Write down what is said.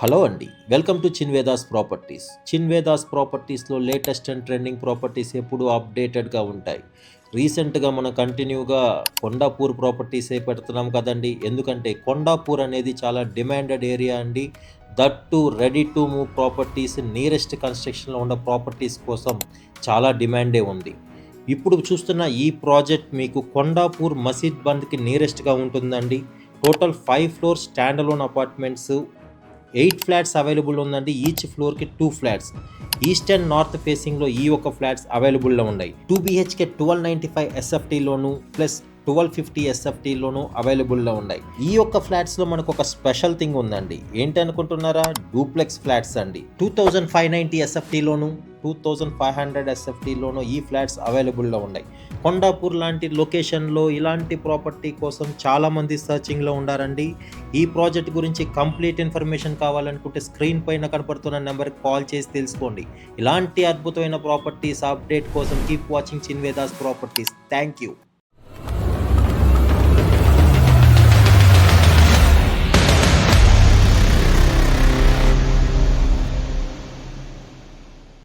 Hello అండి, welcome to Chinvedas properties. Chinvedas ప్రాపర్టీస్లో latest and trending properties ఎప్పుడూ అప్డేటెడ్గా ఉంటాయి. రీసెంట్గా మనం కంటిన్యూగా కొండాపూర్ ప్రాపర్టీసే పెడుతున్నాం కదండి. ఎందుకంటే కొండాపూర్ అనేది చాలా డిమాండెడ్ ఏరియా అండి. That to ready to move properties, nearest కన్స్ట్రక్షన్లో ఉన్న ప్రాపర్టీస్ కోసం చాలా డిమాండే ఉంది. ఇప్పుడు చూస్తున్న ఈ ప్రాజెక్ట్ మీకు కొండాపూర్ మసీద్ బంద్కి నియరెస్ట్గా ఉంటుందండి. Total 5 floor stand alone apartments, 8 flats available ఉందండి. ఈచ్ ఫ్లోర్కి 2 ఫ్లాట్స్. ఈస్ట్ అండ్ నార్త్ ఫేసింగ్లో ఈ ఒక ఫ్లాట్స్ అవైలబుల్లో ఉన్నాయి. 2 BHK 1295 SFTలోను ప్లస్ 1250 SFTలోను అవైలబుల్లో ఉన్నాయి. ఈ యొక్క ఫ్లాట్స్లో మనకు ఒక స్పెషల్ థింగ్ ఉందండి. ఏంటనుకుంటున్నారా? డూప్లెక్స్ ఫ్లాట్స్ అండి. 2590 SFTలోను 2500 SFTలోను ఈ ఫ్లాట్స్ అవైలబుల్లో ఉన్నాయి. కొండాపూర్ లాంటి లొకేషన్లో ఇలాంటి ప్రాపర్టీ కోసం చాలామంది సర్చింగ్లో ఉండారండి. ఈ ప్రాజెక్ట్ గురించి కంప్లీట్ ఇన్ఫర్మేషన్ కావాలనుకుంటే స్క్రీన్ పైన కనపడుతున్న నెంబర్కి కాల్ చేసి తెలుసుకోండి. ఇలాంటి అద్భుతమైన ప్రాపర్టీస్ అప్డేట్ కోసం keep watching Chinvedas properties. Thank you.